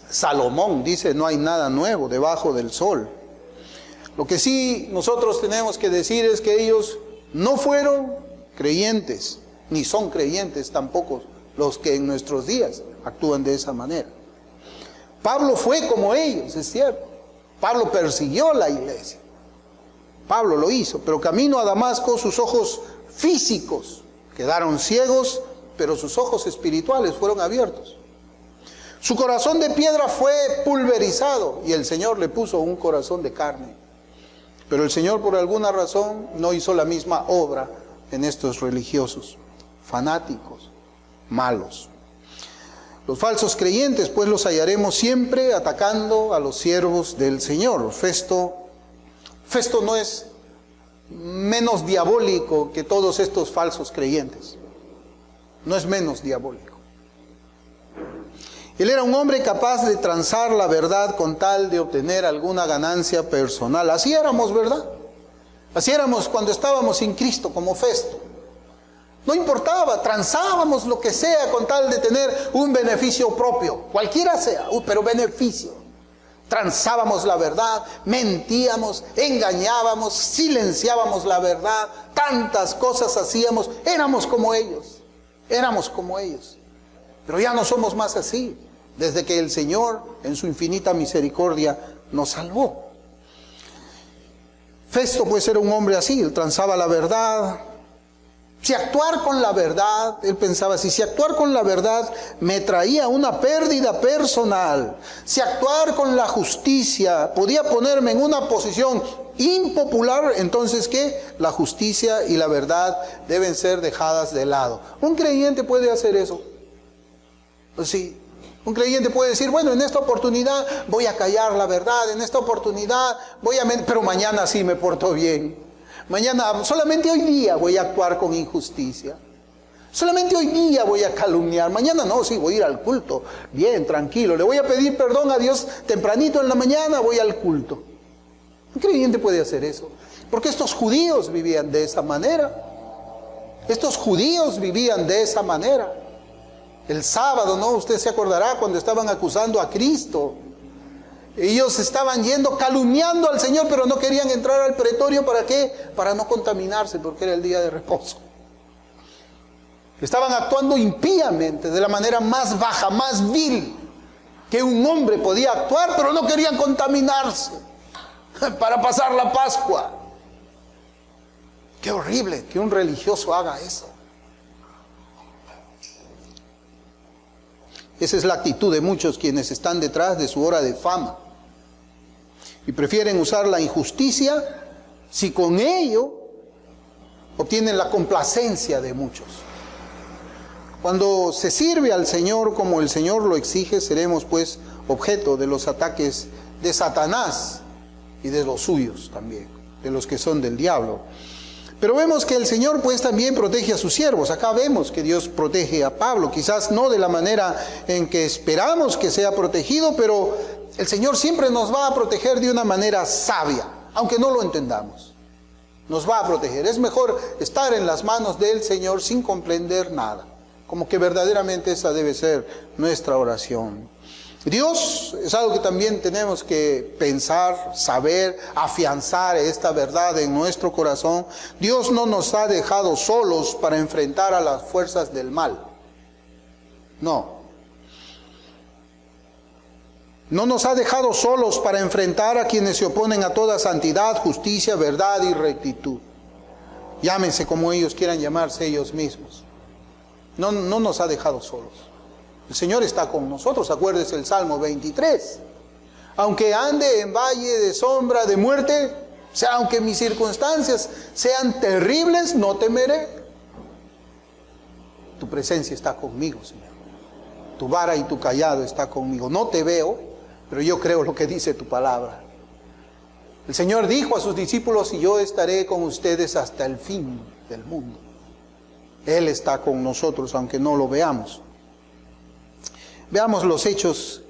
Salomón, dice, no hay nada nuevo debajo del sol. Lo que sí nosotros tenemos que decir es que ellos no fueron creyentes, ni son creyentes tampoco los que en nuestros días actúan de esa manera. Pablo fue como ellos, es cierto. Pablo persiguió la iglesia. Pablo lo hizo, pero camino a Damasco sus ojos físicos quedaron ciegos, pero sus ojos espirituales fueron abiertos. Su corazón de piedra fue pulverizado y el Señor le puso un corazón de carne. Pero el Señor por alguna razón no hizo la misma obra en estos religiosos, fanáticos, malos. Los falsos creyentes pues los hallaremos siempre atacando a los siervos del Señor. Festo no es menos diabólico que todos estos falsos creyentes. No es menos diabólico. Él era un hombre capaz de transar la verdad con tal de obtener alguna ganancia personal. Así éramos, ¿verdad? Así éramos cuando estábamos sin Cristo, como Festo. No importaba, transábamos lo que sea con tal de tener un beneficio propio, cualquiera sea, pero beneficio. Transábamos la verdad, mentíamos, engañábamos, silenciábamos la verdad, tantas cosas hacíamos, éramos como ellos. Pero ya no somos más así, desde que el Señor, en su infinita misericordia, nos salvó. Festo pues era un hombre así, él transaba la verdad, Si actuar con la verdad, él pensaba así, si actuar con la verdad me traía una pérdida personal, si actuar con la justicia podía ponerme en una posición impopular, entonces ¿qué? La justicia y la verdad deben ser dejadas de lado. ¿Un creyente puede hacer eso? Sí. Un creyente puede decir, bueno, en esta oportunidad voy a callar la verdad, en esta oportunidad voy a mentir, pero mañana sí me porto bien. Mañana, solamente hoy día voy a actuar con injusticia. Solamente hoy día voy a calumniar. Mañana no, sí, voy a ir al culto. Bien, tranquilo. Le voy a pedir perdón a Dios tempranito en la mañana, voy al culto. Un creyente puede hacer eso. Porque estos judíos vivían de esa manera. Estos judíos vivían de esa manera. El sábado, ¿no? Usted se acordará cuando estaban acusando a Cristo. Ellos estaban yendo, calumniando al Señor, pero no querían entrar al pretorio. ¿Para qué? Para no contaminarse, porque era el día de reposo. Estaban actuando impíamente, de la manera más baja, más vil que un hombre podía actuar, pero no querían contaminarse para pasar la Pascua. Qué horrible que un religioso haga eso. Esa es la actitud de muchos quienes están detrás de su hora de fama. Y prefieren usar la injusticia si con ello obtienen la complacencia de muchos. Cuando se sirve al Señor como el Señor lo exige, seremos pues objeto de los ataques de Satanás y de los suyos también, de los que son del diablo. Pero vemos que el Señor pues también protege a sus siervos. Acá vemos que Dios protege a Pablo, quizás no de la manera en que esperamos que sea protegido, pero el Señor siempre nos va a proteger de una manera sabia, aunque no lo entendamos. Nos va a proteger. Es mejor estar en las manos del Señor sin comprender nada. Como que verdaderamente esa debe ser nuestra oración. Dios es algo que también tenemos que pensar, saber, afianzar esta verdad en nuestro corazón. Dios no nos ha dejado solos para enfrentar a las fuerzas del mal. No. No nos ha dejado solos para enfrentar a quienes se oponen a toda santidad, justicia, verdad y rectitud. Llámense como ellos quieran llamarse ellos mismos. No nos ha dejado solos. El Señor está con nosotros, acuérdese el Salmo 23. Aunque ande en valle de sombra de muerte, o sea, aunque mis circunstancias sean terribles, no temeré. Tu presencia está conmigo, Señor. Tu vara y tu callado está conmigo. No te veo, pero yo creo lo que dice tu palabra. El Señor dijo a sus discípulos, y yo estaré con ustedes hasta el fin del mundo. Él está con nosotros, aunque no lo veamos. Veamos los hechos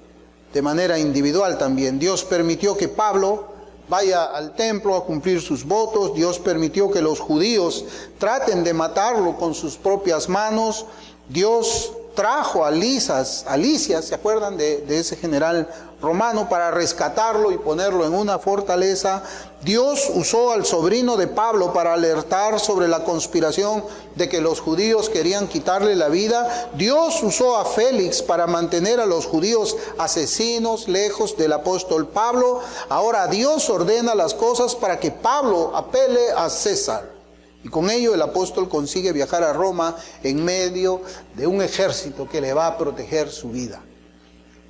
de manera individual también. Dios permitió que Pablo vaya al templo a cumplir sus votos. Dios permitió que los judíos traten de matarlo con sus propias manos. Dios trajo a Lisias, ¿se acuerdan de ese general romano? Para rescatarlo y ponerlo en una fortaleza. Dios usó al sobrino de Pablo para alertar sobre la conspiración de que los judíos querían quitarle la vida. Dios usó a Félix para mantener a los judíos asesinos lejos del apóstol Pablo. Ahora Dios ordena las cosas para que Pablo apele a César. Y con ello el apóstol consigue viajar a Roma en medio de un ejército que le va a proteger su vida.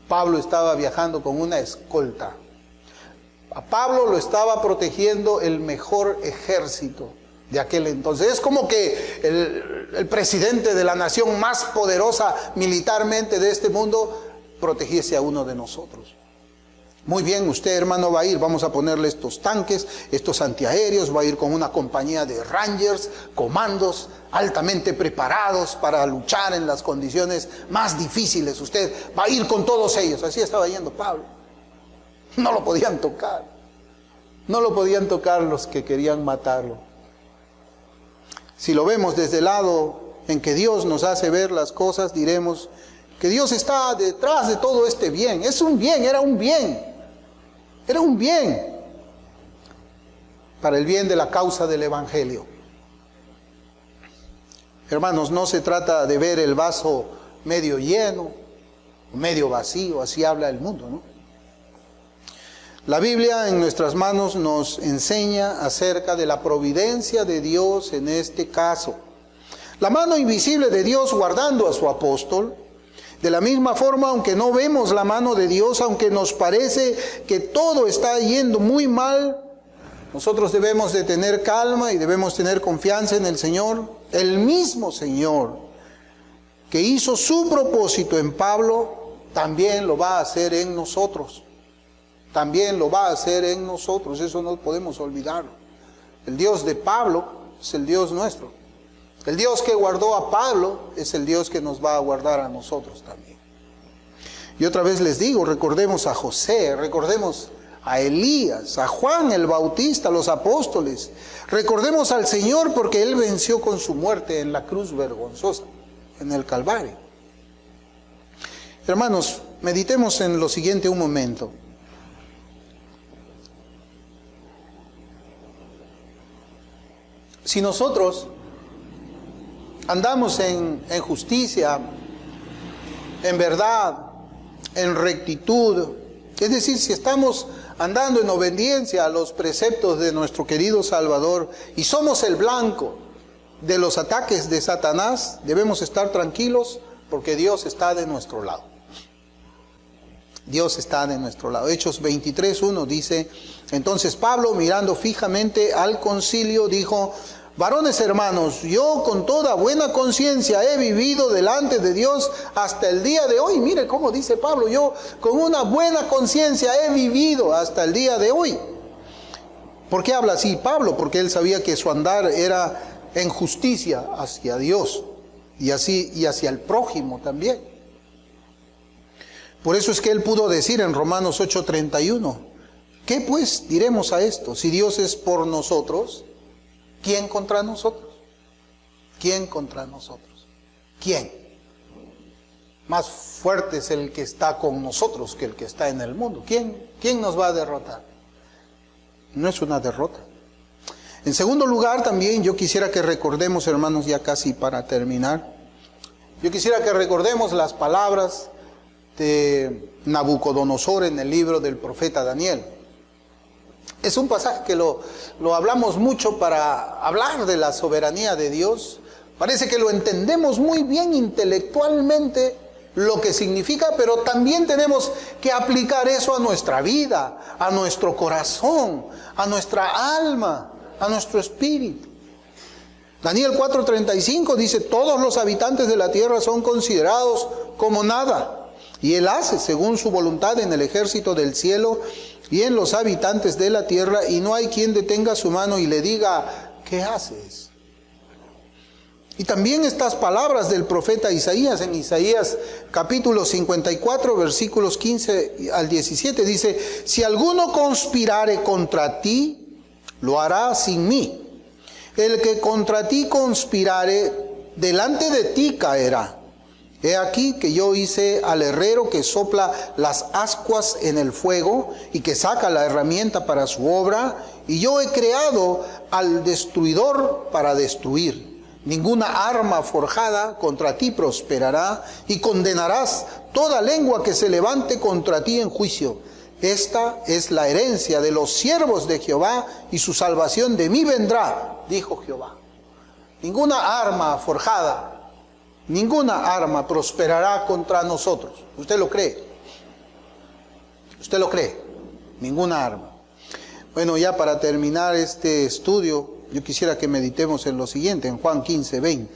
Pablo estaba viajando con una escolta. A Pablo lo estaba protegiendo el mejor ejército de aquel entonces. Es como que el presidente de la nación más poderosa militarmente de este mundo protegiese a uno de nosotros. Muy bien, usted hermano va a ir, vamos a ponerle estos tanques, estos antiaéreos, va a ir con una compañía de Rangers, comandos altamente preparados para luchar en las condiciones más difíciles. Usted va a ir con todos ellos. Así estaba yendo Pablo. No lo podían tocar. No lo podían tocar los que querían matarlo. Si lo vemos desde el lado en que Dios nos hace ver las cosas, diremos que Dios está detrás de todo este bien. Es un bien, era un bien. Era un bien para el bien de la causa del Evangelio. Hermanos, no se trata de ver el vaso medio lleno, medio vacío, así habla el mundo, ¿no? La Biblia en nuestras manos nos enseña acerca de la providencia de Dios en este caso. La mano invisible de Dios guardando a su apóstol. De la misma forma, aunque no vemos la mano de Dios, aunque nos parece que todo está yendo muy mal, nosotros debemos de tener calma y debemos tener confianza en el Señor. El mismo Señor que hizo su propósito en Pablo, también lo va a hacer en nosotros. También lo va a hacer en nosotros, eso no podemos olvidarlo. El Dios de Pablo es el Dios nuestro. El Dios que guardó a Pablo es el Dios que nos va a guardar a nosotros también. Y otra vez les digo, recordemos a José, recordemos a Elías, a Juan el Bautista, a los apóstoles. Recordemos al Señor porque Él venció con su muerte en la cruz vergonzosa, en el Calvario. Hermanos, meditemos en lo siguiente un momento. Si nosotros andamos en justicia, en verdad, en rectitud, es decir, si estamos andando en obediencia a los preceptos de nuestro querido Salvador y somos el blanco de los ataques de Satanás, debemos estar tranquilos porque Dios está de nuestro lado. Dios está de nuestro lado. Hechos 23:1 dice: entonces Pablo, mirando fijamente al concilio, dijo: varones hermanos, yo con toda buena conciencia he vivido delante de Dios hasta el día de hoy. Mire cómo dice Pablo: yo con una buena conciencia he vivido hasta el día de hoy. ¿Por qué habla así Pablo? Porque él sabía que su andar era en justicia hacia Dios y hacia el prójimo también. Por eso es que él pudo decir en Romanos 8:31: ¿qué pues diremos a esto? Si Dios es por nosotros, ¿quién contra nosotros? ¿Quién contra nosotros? ¿Quién? Más fuerte es el que está con nosotros que el que está en el mundo. ¿Quién nos va a derrotar? No es una derrota. En segundo lugar, también yo quisiera que recordemos, hermanos, ya casi para terminar, yo quisiera que recordemos las palabras de Nabucodonosor en el libro del profeta Daniel. Es un pasaje que lo hablamos mucho para hablar de la soberanía de Dios. Parece que lo entendemos muy bien intelectualmente lo que significa, pero también tenemos que aplicar eso a nuestra vida, a nuestro corazón, a nuestra alma, a nuestro espíritu. Daniel 4:35 dice: todos los habitantes de la tierra son considerados como nada, y Él hace según su voluntad en el ejército del cielo y en los habitantes de la tierra, y no hay quien detenga su mano y le diga: ¿qué haces? Y también estas palabras del profeta Isaías, en Isaías capítulo 54, versículos 15 al 17, dice: si alguno conspirare contra ti, lo hará sin mí. El que contra ti conspirare, delante de ti caerá. He aquí que yo hice al herrero que sopla las ascuas en el fuego y que saca la herramienta para su obra, y yo he creado al destruidor para destruir. Ninguna arma forjada contra ti prosperará, y condenarás toda lengua que se levante contra ti en juicio. Esta es la herencia de los siervos de Jehová, y su salvación de mí vendrá, dijo Jehová. Ninguna arma forjada, ninguna arma prosperará contra nosotros. ¿Usted lo cree? ¿Usted lo cree? Ninguna arma. Bueno, ya para terminar este estudio, yo quisiera que meditemos en lo siguiente, en Juan 15:20.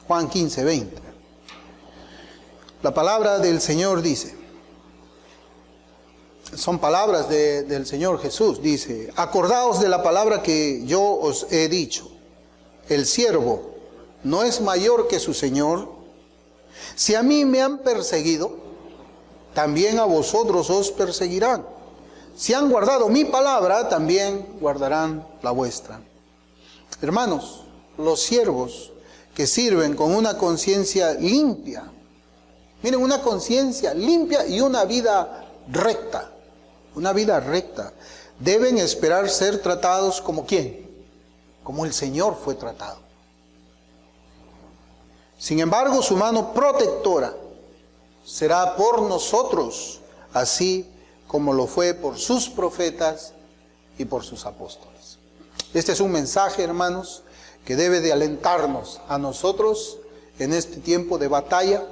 Juan 15:20. La palabra del Señor dice, son palabras del Señor Jesús, dice: acordaos de la palabra que yo os he dicho, el siervo no es mayor que su Señor. Si a mí me han perseguido, también a vosotros os perseguirán. Si han guardado mi palabra, también guardarán la vuestra. Hermanos, los siervos que sirven con una conciencia limpia, miren, una conciencia limpia y una vida recta, deben esperar ser tratados como ¿quién? Como el Señor fue tratado. Sin embargo, su mano protectora será por nosotros, así como lo fue por sus profetas y por sus apóstoles. Este es un mensaje, hermanos, que debe de alentarnos a nosotros en este tiempo de batalla.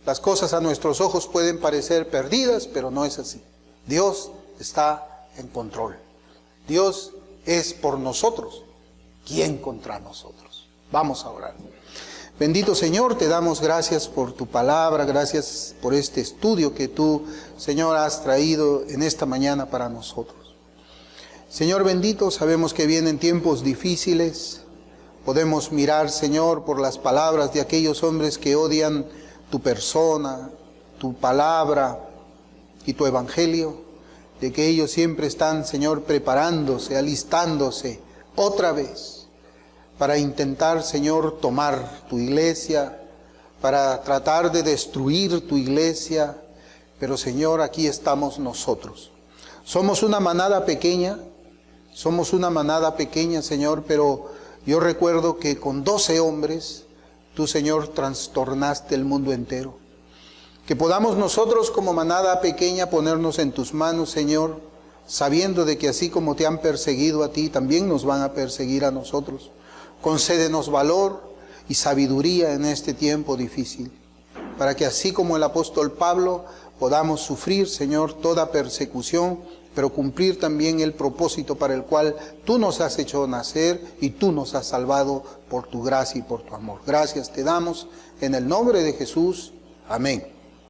Las cosas a nuestros ojos pueden parecer perdidas, pero no es así. Dios está en control. Dios es por nosotros. ¿Quién contra nosotros? Vamos a orar. Bendito Señor, te damos gracias por tu palabra, gracias por este estudio que tú, Señor, has traído en esta mañana para nosotros. Señor bendito, sabemos que vienen tiempos difíciles. Podemos mirar, Señor, por las palabras de aquellos hombres que odian tu persona, tu palabra y tu evangelio, de que ellos siempre están, Señor, preparándose, alistándose otra vez para intentar, Señor, tomar tu iglesia, para tratar de destruir tu iglesia. Pero, Señor, aquí estamos nosotros. Somos una manada pequeña, Señor, pero yo recuerdo que con 12 hombres, tú, Señor, trastornaste el mundo entero. Que podamos nosotros como manada pequeña ponernos en tus manos, Señor, sabiendo de que así como te han perseguido a ti, también nos van a perseguir a nosotros. Concédenos valor y sabiduría en este tiempo difícil, para que así como el apóstol Pablo podamos sufrir, Señor, toda persecución, pero cumplir también el propósito para el cual tú nos has hecho nacer y tú nos has salvado por tu gracia y por tu amor. Gracias te damos en el nombre de Jesús. Amén.